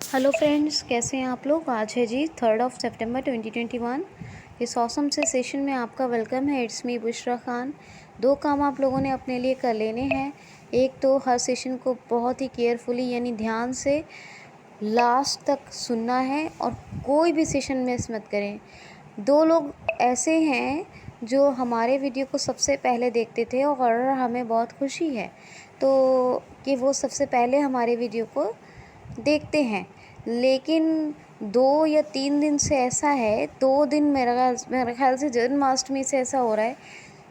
Hello friends, कैसे हैं आप लोग। आज है जी 3 सितंबर 2021। इस ऑसम से सेशन में आपका वेलकम है। It's me Bushra Khan. दो काम आप लोगों ने अपने लिए कर लेने हैं। एक तो हर सेशन को बहुत ही केयरफुली यानी ध्यान से लास्ट तक सुनना है और कोई भी सेशन मिस मत करें। दो लोग ऐसे हैं जो हमारे वीडियो को सबसे पहले देखते थे और हमें बहुत खुशी है तो कि वो सबसे पहले हमारे वीडियो को देखते हैं, लेकिन 2 या 3 दिन से ऐसा है, 2 दिन मेरे ख्याल से जन्माष्टमी से ऐसा हो रहा है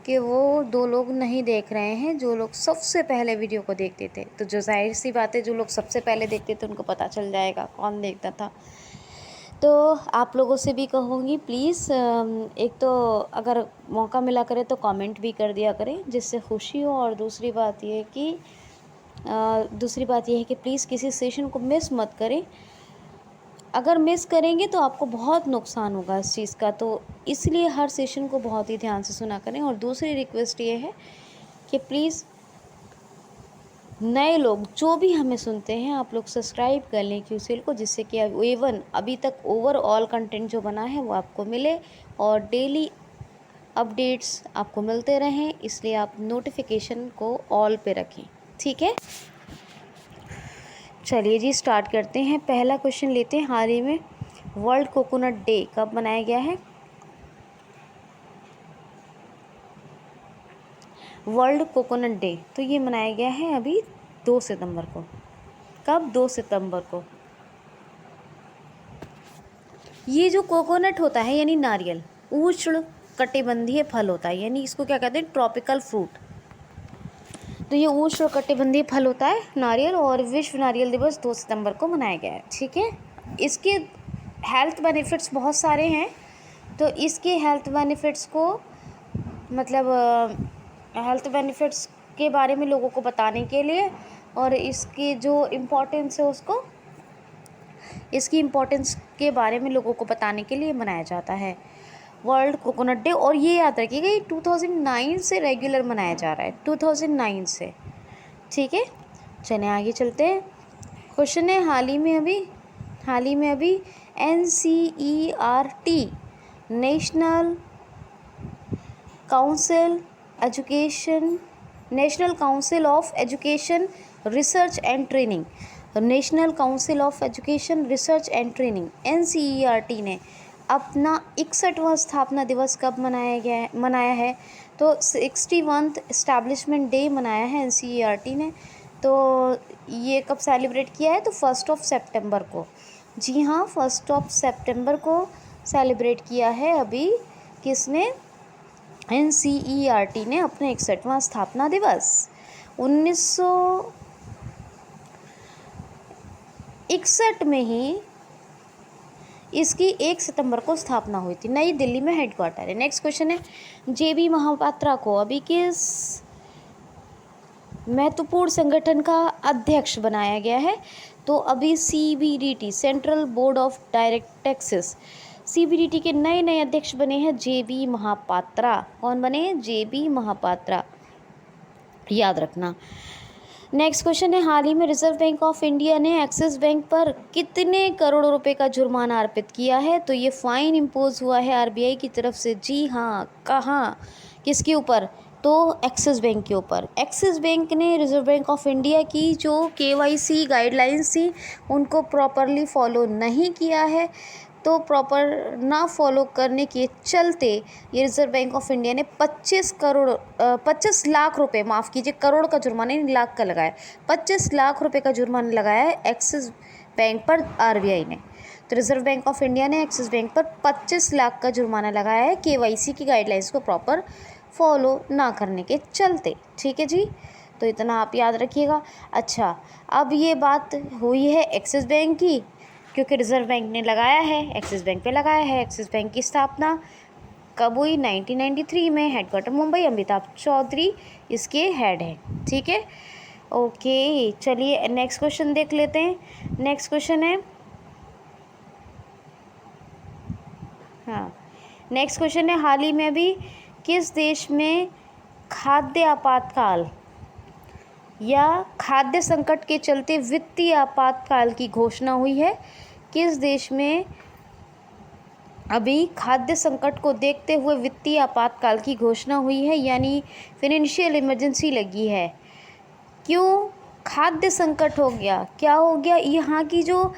कि वो 2 लोग नहीं देख रहे हैं जो लोग सबसे पहले वीडियो को देखते थे। तो जो ज़ाहिर सी बात है, जो लोग सबसे पहले देखते थे उनको पता चल जाएगा कौन देखता था। तो आप लोगों से भी कहूँगी प्लीज़, एक तो अगर मौका मिला करे तो कमेंट भी कर दिया करें जिससे खुशी हो, और दूसरी बात ये है कि प्लीज़ किसी सेशन को मिस मत करें। अगर मिस करेंगे तो आपको बहुत नुकसान होगा इस चीज़ का, तो इसलिए हर सेशन को बहुत ही ध्यान से सुना करें। और दूसरी रिक्वेस्ट ये है कि प्लीज़ नए लोग जो भी हमें सुनते हैं, आप लोग सब्सक्राइब कर लें क्यूसीएल को, जिससे कि इवन अभी तक ओवरऑल कंटेंट जो बना है वो आपको मिले और डेली अपडेट्स आपको मिलते रहें। इसलिए आप नोटिफिकेशन को ऑल पे रखें, ठीक है। चलिए जी, स्टार्ट करते हैं। पहला क्वेश्चन लेते हैं। हाल ही में वर्ल्ड कोकोनट डे कब मनाया गया है? वर्ल्ड कोकोनट डे तो ये मनाया गया है अभी 2 सितंबर को। कब? 2 सितंबर को। ये जो कोकोनट होता है यानी नारियल, उष्ण कटिबंधीय फल होता है, यानी इसको क्या कहते हैं? Tropical fruit. तो ये उष्ण कटिबंधीय फल होता है नारियल, और विश्व नारियल दिवस 2 सितंबर को मनाया गया है, ठीक है। इसके हेल्थ बेनिफिट्स बहुत सारे हैं, तो इसके हेल्थ बेनिफिट्स को हेल्थ बेनिफिट्स के बारे में लोगों को बताने के लिए और इसकी जो इम्पोर्टेंस है इसकी इम्पोर्टेंस के बारे में लोगों को बताने के लिए मनाया जाता है वर्ल्ड कोकोनट डे। और ये याद रखिएगा, ये 2009 से रेगुलर मनाया जा रहा है, 2009 से, ठीक है। चलिए आगे चलते हैं। क्वेश्चन है, हाल ही में अभी NCERT national council of education research and training NCERT ने अपना 61वां स्थापना दिवस कब मनाया है? तो 61th एस्टैब्लिशमेंट डे मनाया है NCERT ने। तो ये कब सेलिब्रेट किया है? तो 1 सितंबर को। जी हाँ, 1 सितंबर को सेलिब्रेट किया है अभी। किसने? NCERT ने अपना 61वां स्थापना दिवस। 1961 में ही इसकी 1 सितंबर को स्थापना हुई थी। नई दिल्ली में हेडक्वार्टर है। नेक्स्ट क्वेश्चन है, JB महापात्रा को अभी किस महत्वपूर्ण संगठन का अध्यक्ष बनाया गया है? तो अभी CBDT central board of direct taxes, CBDT के नए अध्यक्ष बने हैं JB महापात्रा। कौन बने हैं? JB महापात्रा, याद रखना। नेक्स्ट क्वेश्चन है, हाल ही में रिजर्व बैंक ऑफ इंडिया ने एक्सिस बैंक पर कितने करोड़ रुपए का जुर्माना अर्पित किया है? तो ये फाइन इम्पोज हुआ है RBI की तरफ से। जी हाँ, कहाँ, किसके ऊपर? तो एक्सिस बैंक के ऊपर। एक्सिस बैंक ने रिजर्व बैंक ऑफ इंडिया की जो KYC गाइडलाइंस थी उनको प्रॉपरली फॉलो नहीं किया है, तो प्रॉपर ना फॉलो करने के चलते ये रिज़र्व बैंक ऑफ इंडिया ने 25 लाख रुपए, माफ़ कीजिए, करोड़ का जुर्माना नहीं, लाख का लगाया, 25 लाख रुपए का जुर्माना लगाया है एक्सिस बैंक पर RBI ने। तो रिज़र्व बैंक ऑफ इंडिया ने एक्सिस बैंक पर 25 लाख का जुर्माना लगाया है KYC की गाइडलाइंस को प्रॉपर फॉलो ना करने के चलते, ठीक है जी। तो इतना आप याद रखिएगा। अच्छा, अब ये बात हुई है एक्सिस बैंक की, क्योंकि रिज़र्व बैंक ने लगाया है, एक्सिस बैंक पे लगाया है। एक्सिस बैंक की स्थापना कब हुई? 1993 में। हेडक्वार्टर मुंबई, अमिताभ चौधरी इसके हेड हैं, ठीक है। ओके, चलिए नेक्स्ट क्वेश्चन देख लेते हैं। नेक्स्ट क्वेश्चन है, हाल ही में अभी किस देश में खाद्य आपातकाल या खाद्य संकट के चलते वित्तीय आपातकाल की घोषणा हुई है। किस देश में अभी खाद्य संकट को देखते हुए वित्तीय आपातकाल की घोषणा हुई है, यानी फाइनेंशियल इमरजेंसी लगी है। क्यों खाद्य संकट हो गया? क्या हो गया? यहाँ की जो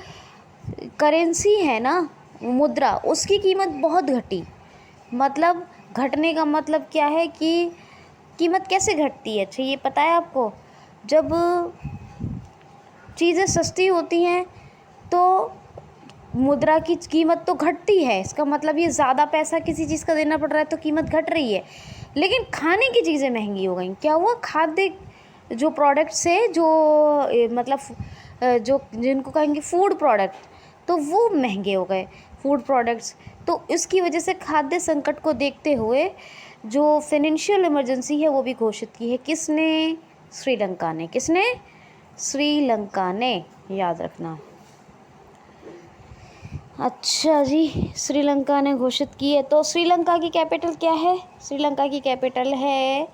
करेंसी है ना, मुद्रा, उसकी कीमत बहुत घटी। मतलब घटने का मतलब क्या है कि कीमत कैसे घटती है? अच्छा, ये पता है आपको? जब चीज़ें सस्ती होती हैं तो मुद्रा की कीमत तो घटती है। इसका मतलब ये ज़्यादा पैसा किसी चीज़ का देना पड़ रहा है तो कीमत घट रही है। लेकिन खाने की चीज़ें महंगी हो गई। क्या हुआ? खाद्य जो प्रोडक्ट्स है, जो मतलब जो जिनको कहेंगे फूड प्रोडक्ट, तो वो महंगे हो गए फूड प्रोडक्ट्स। तो इसकी वजह से खाद्य संकट को देखते हुए जो फाइनेंशियल इमरजेंसी है वो भी घोषित की है। किसने? श्रीलंका ने। किसने? श्रीलंका ने, याद रखना। अच्छा जी, श्रीलंका ने घोषित की है। तो श्रीलंका की कैपिटल क्या है? श्रीलंका की कैपिटल है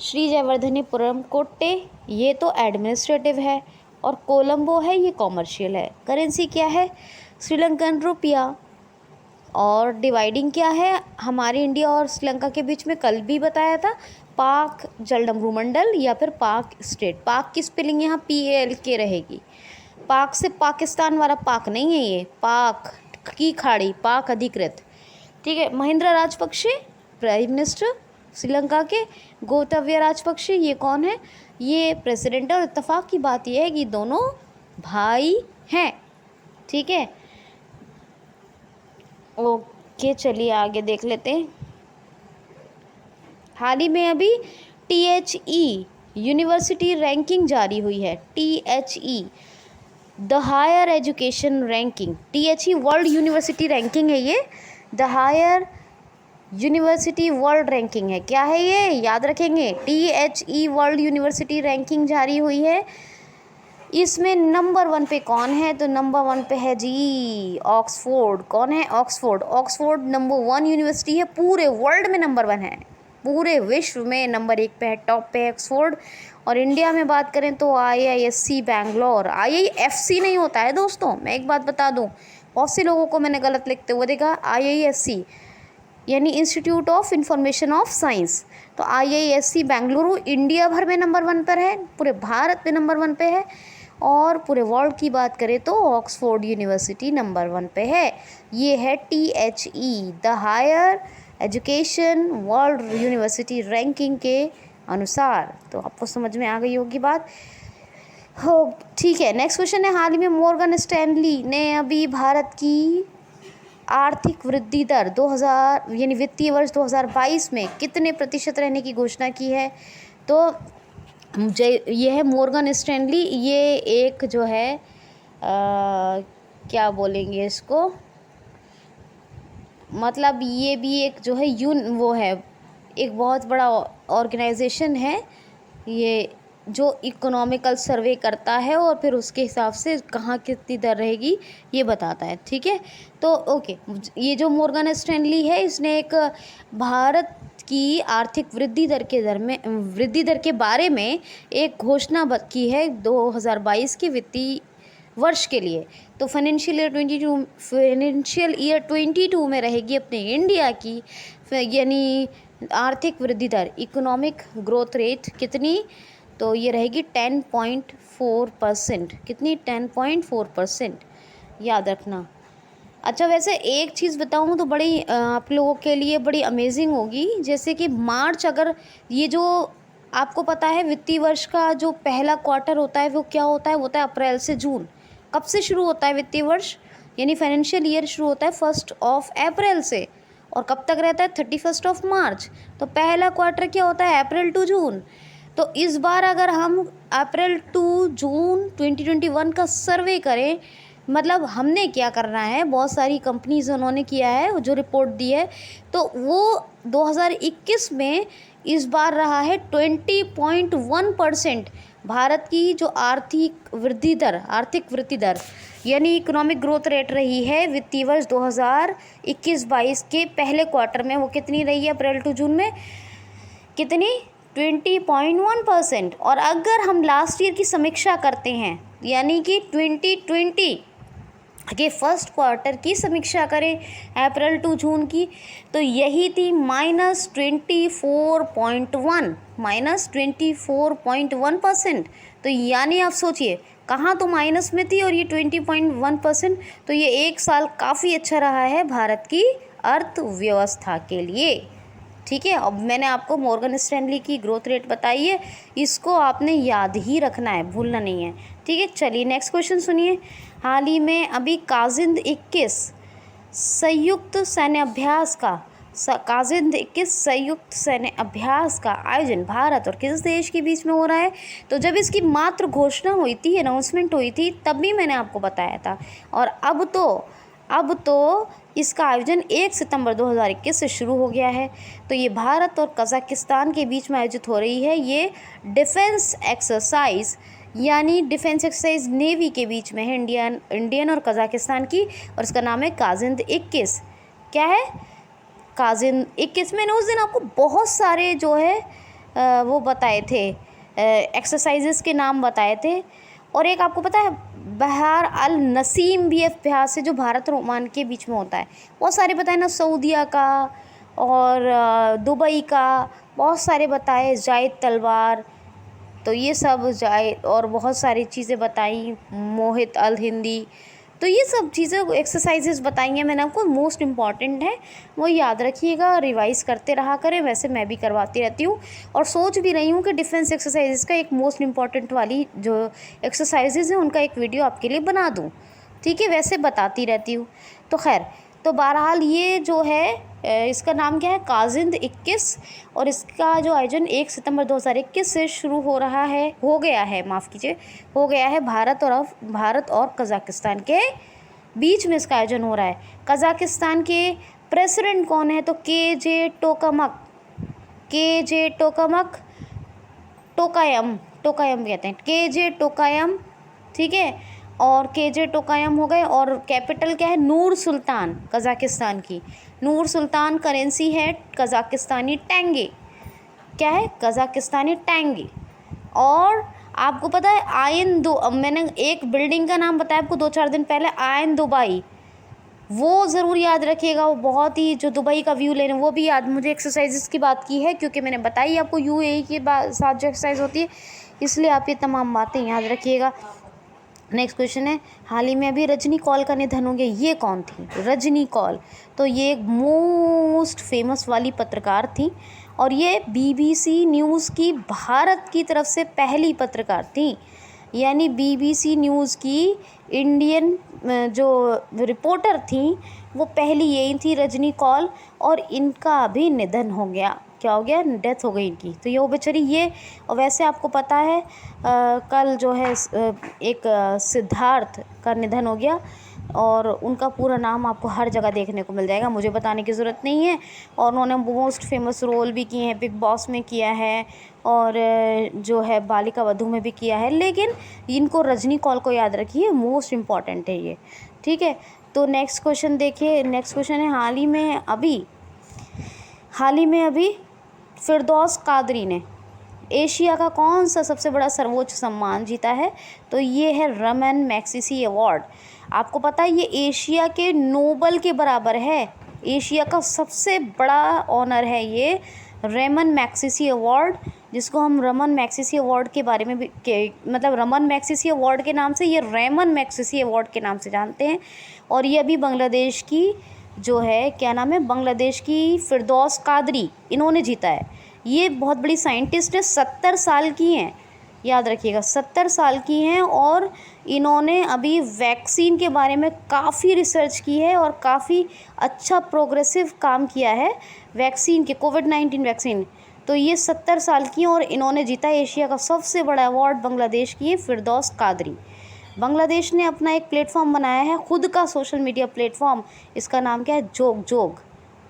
श्री जयवर्धनेपुरम कोट्टे, ये तो एडमिनिस्ट्रेटिव है, और कोलंबो है, ये कॉमर्शियल है। करेंसी क्या है? श्रीलंकन रुपया। और डिवाइडिंग क्या है हमारे इंडिया और श्रीलंका के बीच में? कल भी बताया था, पाक जलडमरू मंडल या फिर पाक स्टेट। पाक की स्पेलिंग यहाँ PALK रहेगी। पाक से पाकिस्तान वाला पाक नहीं है, ये पाक की खाड़ी, पाक अधिकृत। ठीक है। महिंद्रा राजपक्षे प्राइम मिनिस्टर श्रीलंका के। गोताबया राजपक्षे ये कौन है? ये प्रेसिडेंट है। और इत्तेफाक की बात यह है कि दोनों भाई हैं। ठीक है। ओके, चलिए आगे देख लेते हैं। हाल ही में अभी THE यूनिवर्सिटी रैंकिंग जारी हुई है। THE the higher education ranking. THE world university ranking है ये। The higher university world ranking है। क्या है ये? याद रखेंगे। THE वर्ल्ड यूनिवर्सिटी रैंकिंग जारी हुई है। इसमें नंबर 1 पे कौन है? तो नंबर 1 पे है जी ऑक्सफोर्ड। कौन है? ऑक्सफोर्ड। ऑक्सफोर्ड नंबर 1 यूनिवर्सिटी है, पूरे वर्ल्ड में नंबर 1 है, पूरे विश्व में नंबर 1 पे है, टॉप पे है ऑक्सफोर्ड। और इंडिया में बात करें तो IISc बैंगलोर। IIFC नहीं होता है दोस्तों, मैं एक बात बता दूं, बहुत से लोगों को मैंने गलत लिखते हुए देखा। IISc यानी institute of information of science. तो IISc बेंगलुरु इंडिया भर में नंबर 1 पर है, पूरे भारत में नंबर 1 पे है। और पूरे वर्ल्ड की बात करें तो ऑक्सफोर्ड यूनिवर्सिटी नंबर 1 पे है। ये है THE the higher education world university ranking के अनुसार। तो आपको समझ में आ गई होगी बात। हो, ठीक है। नेक्स्ट क्वेश्चन है, हाल ही में मॉर्गन स्टैनली ने अभी भारत की आर्थिक वृद्धि दर 2000 यानी वित्तीय वर्ष 2022 में कितने प्रतिशत रहने की घोषणा की है? तो ये है मॉर्गन स्टैनली। ये एक जो है क्या बोलेंगे इसको, मतलब ये भी एक जो है वो है, एक बहुत बड़ा ऑर्गेनाइजेशन है ये, जो इकोनॉमिकल सर्वे करता है और फिर उसके हिसाब से कहाँ कितनी दर रहेगी ये बताता है। ठीक है। तो ओके, ये जो मॉर्गन स्टैनली है, इसने एक भारत की आर्थिक वृद्धि दर के बारे में एक घोषणा की है 2022 के वित्तीय वर्ष के लिए। तो फाइनेंशियल ईयर 22 में रहेगी अपने इंडिया की यानी आर्थिक वृद्धि दर, इकोनॉमिक ग्रोथ रेट कितनी? तो ये रहेगी 10.4%। कितनी? 10.4%, याद रखना। अच्छा, वैसे एक चीज़ बताऊँ तो बड़ी आप लोगों के लिए बड़ी अमेजिंग होगी। जैसे कि मार्च, अगर ये जो आपको पता है वित्तीय वर्ष का जो पहला क्वार्टर होता है वो क्या होता है? वो होता है अप्रैल से जून। कब से शुरू होता है वित्तीय वर्ष? यानी फाइनेंशियल ईयर शुरू होता है 1 अप्रैल से, और कब तक रहता है? 31 मार्च। तो पहला क्वार्टर क्या होता है? अप्रैल टू जून। तो इस बार अगर हम अप्रैल टू जून 2021 का सर्वे करें, मतलब हमने क्या करना है, बहुत सारी कंपनीज उन्होंने किया है जो रिपोर्ट दी है, तो वो 2021 में इस बार रहा है 20.1%। भारत की जो आर्थिक वृद्धि दर यानी इकोनॉमिक ग्रोथ रेट रही है वित्तीय वर्ष 2021-22 के पहले क्वार्टर में, वो कितनी रही है अप्रैल टू जून में? कितनी? 20.1%। और अगर हम लास्ट ईयर की समीक्षा करते हैं, यानी कि 2020 के फर्स्ट क्वार्टर की समीक्षा करें अप्रैल टू जून की, तो यही थी -24.1%। तो यानी आप सोचिए, कहाँ तो माइनस में थी और ये 20.1%। तो ये एक साल काफ़ी अच्छा रहा है भारत की अर्थव्यवस्था के लिए। ठीक है, अब मैंने आपको मॉर्गन स्टैनली की ग्रोथ रेट बताई है, इसको आपने याद ही रखना है, भूलना नहीं है। ठीक है, चलिए नेक्स्ट क्वेश्चन सुनिए। हाल ही में अभी काजिंद 21 संयुक्त सैन्य अभ्यास का आयोजन भारत और किस देश के बीच में हो रहा है? तो जब इसकी मात्र घोषणा हुई थी, अनाउंसमेंट हुई थी, तब भी मैंने आपको बताया था। और अब तो इसका आयोजन 1 सितंबर 2021 से शुरू हो गया है। तो ये भारत और कज़ाकिस्तान के बीच में आयोजित हो रही है। ये डिफेंस एक्सरसाइज, यानी डिफेंस एक्सरसाइज नेवी के बीच में है, इंडियन और कज़ाकिस्तान की, और इसका नाम है काजिंद 21। क्या है? काजिंद 21। मैंने उस दिन आपको बहुत सारे जो है वो बताए थे, एक्सरसाइजेस के नाम बताए थे। और एक आपको पता है बहार अल नसीम भी अभ्यास है, जो भारत और ओमान के बीच में होता है। बहुत सारे बताए ना, सऊदीया का और दुबई का, बहुत सारे बताए, जायद तलवार, तो ये सब जायद, और बहुत सारी चीज़ें बताई, मोहित अल हिंदी, तो ये सब चीज़ें एक्सरसाइजेस बताई हैं मैंने आपको, मोस्ट इम्पॉर्टेंट है, वो याद रखिएगा, रिवाइज़ करते रहा करें। वैसे मैं भी करवाती रहती हूँ और सोच भी रही हूँ कि डिफेंस एक्सरसाइजेस का एक मोस्ट इम्पॉर्टेंट वाली जो एक्सरसाइजेस हैं उनका एक वीडियो आपके लिए बना दूँ। ठीक है, वैसे बताती रहती हूँ। तो खैर, तो बहरहाल ये जो है इसका नाम क्या है? काजिंद 21। और इसका जो आयोजन 1 सितंबर 2021 से शुरू हो गया है भारत और कज़ाकिस्तान के बीच में इसका आयोजन हो रहा है। कज़ाकिस्तान के प्रेसिडेंट कौन है? तो केजे टोकायम कहते हैं, केजे टोकायम। ठीक है, और केजे टोकायम हो गए। और कैपिटल क्या है? नूर सुल्तान, कज़ाकिस्तान की नूर सुल्तान। करेंसी है कज़ाकिस्तानी टेंगे। क्या है? कज़ाकिस्तानी टेंगे। और आपको पता है मैंने एक बिल्डिंग का नाम बताया आपको 2-4 दिन पहले, आयन दुबई, वो ज़रूर याद रखिएगा। वो बहुत ही, जो दुबई का व्यू लेने, वो भी याद, मुझे एक्सरसाइजेस की बात की है क्योंकि मैंने बताई आपको यूएई के साथ जो एक्सरसाइज होती है, इसलिए आप ये तमाम बातें याद रखिएगा। नेक्स्ट क्वेश्चन है, हाल ही में अभी रजनी कौल का निधन हो गया। ये कौन थी? रजनी कौल। तो ये एक मोस्ट फेमस वाली पत्रकार थी और ये बीबीसी न्यूज़ की भारत की तरफ से पहली पत्रकार थी। यानी बीबीसी न्यूज़ की इंडियन जो रिपोर्टर थी वो पहली यही थी, रजनी कौल। और इनका भी निधन हो गया। क्या हो गया? डेथ हो गई इनकी। तो ये वो बेचारी ये, और वैसे आपको पता है कल जो है एक सिद्धार्थ का निधन हो गया, और उनका पूरा नाम आपको हर जगह देखने को मिल जाएगा, मुझे बताने की ज़रूरत नहीं है। और उन्होंने मोस्ट फेमस रोल भी किए हैं, बिग बॉस में किया है और जो है बालिका वधू में भी किया है। लेकिन इनको, रजनी कौल को याद रखिए, मोस्ट इम्पॉर्टेंट है ये। ठीक है, तो नेक्स्ट क्वेश्चन देखिए। नेक्स्ट क्वेश्चन है, हाल ही में अभी फिरदौस कादरी ने एशिया का कौन सा सबसे बड़ा सर्वोच्च सम्मान जीता है? तो ये है रमन मैग्सेसे अवार्ड। आपको पता है ये एशिया के नोबल के बराबर है, एशिया का सबसे बड़ा ऑनर है ये रमन मैग्सेसे अवार्ड, जिसको हम रमन मैग्सेसे अवार्ड के बारे में भी मतलब रमन मैग्सेसे अवार्ड के नाम से, ये रेमन मैग्सेसे अवार्ड के नाम से जानते हैं। और ये अभी बांग्लादेश की जो है, क्या नाम है, बांग्लादेश की फिरदौस कादरी, इन्होंने जीता है। ये बहुत बड़ी साइंटिस्ट है, 70 साल की हैं, याद रखिएगा 70 साल की हैं। और इन्होंने अभी वैक्सीन के बारे में काफ़ी रिसर्च की है और काफ़ी अच्छा प्रोग्रेसिव काम किया है वैक्सीन के, कोविड-19 वैक्सीन। तो ये 70 साल की हैं और इन्होंने जीता एशिया का सबसे बड़ा अवार्ड, बांग्लादेश की है फिरदौस कादरी। बांग्लादेश ने अपना एक प्लेटफॉर्म बनाया है, खुद का सोशल मीडिया प्लेटफॉर्म, इसका नाम क्या है?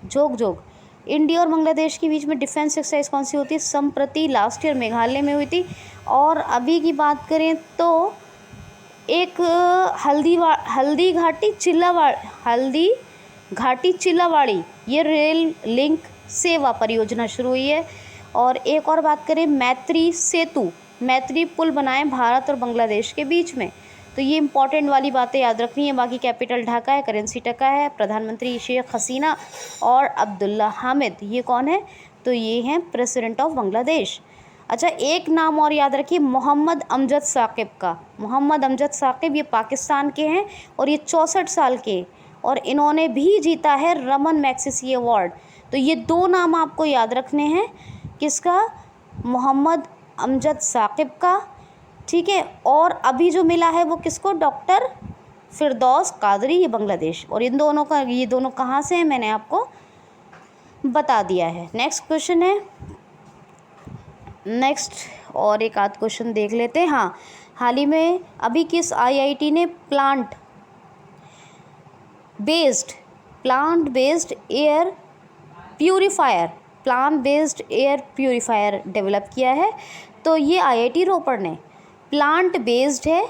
जोग। इंडिया और बांग्लादेश के बीच में डिफेंस एक्सरसाइज कौन सी होती है? संप्रति लास्ट ईयर मेघालय में हुई थी। और अभी की बात करें तो एक हल्दी घाटी चिल्लावाड़ी ये रेल लिंक सेवा परियोजना शुरू हुई है। और एक और बात करें, मैत्री सेतु, मैत्री पुल बनाए भारत और बांग्लादेश के बीच में। तो ये इंपॉर्टेंट वाली बातें याद रखनी है। बाकी कैपिटल ढाका है, करेंसी टका है, प्रधानमंत्री शेख हसीना और अब्दुल्ला हामिद, ये कौन है? तो ये हैं प्रेसिडेंट ऑफ बांग्लादेश। अच्छा, एक नाम और याद रखिए, मोहम्मद अमजद साकिब का। मोहम्मद अमजद साकिब ये पाकिस्तान के हैं और ये 64 साल के, और इन्होंने भी जीता है रमन मैग्सेसे अवार्ड। तो ये दो नाम आपको याद रखने हैं, किसका? मोहम्मद अमजद साकिब का, ठीक है। और अभी जो मिला है वो किसको? डॉक्टर फिरदौस कादरी, ये बांग्लादेश। और इन दोनों का, ये दोनों कहाँ से हैं मैंने आपको बता दिया है। नेक्स्ट क्वेश्चन है, नेक्स्ट और एक आध क्वेश्चन देख लेते हैं। हाँ, हाल ही में अभी किस आईआईटी ने plant based air purifier develop किया है? तो ये आईआईटी रोपड़ ने। प्लांट बेस्ड है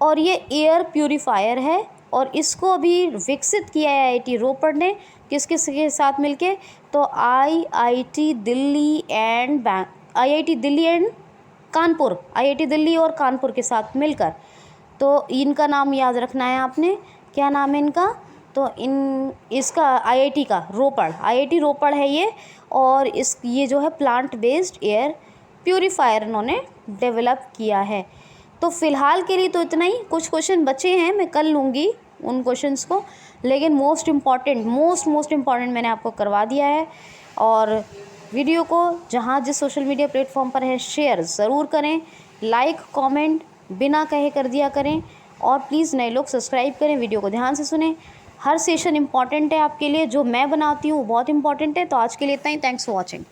और ये एयर प्यूरीफायर है, और इसको अभी विकसित किया है आईआईटी रोपड़ ने। किसके के साथ मिलके? तो आईआईटी दिल्ली और कानपुर के साथ मिलकर। तो इनका नाम याद रखना है आपने, क्या नाम है इनका? तो इसका आईआईटी का आईआईटी रोपड़ है ये। और ये जो है प्लांट बेस्ड एयर प्यूरीफायर इन्होंने डेवलप किया है। तो फ़िलहाल के लिए तो इतना ही। कुछ क्वेश्चन बचे हैं, मैं कर लूँगी उन क्वेश्चंस को, लेकिन मोस्ट इम्पॉर्टेंट मैंने आपको करवा दिया है। और वीडियो को जहाँ जिस सोशल मीडिया प्लेटफॉर्म पर है शेयर ज़रूर करें, लाइक कमेंट बिना कहे कर दिया करें, और प्लीज़ नए लोग सब्सक्राइब करें, वीडियो को ध्यान से सुनें। हर सेशन इम्पॉर्टेंट है आपके लिए, जो मैं बनाती हूँ वो बहुत इम्पॉर्टेंट है। तो आज के लिए इतना ही। Thanks for watching.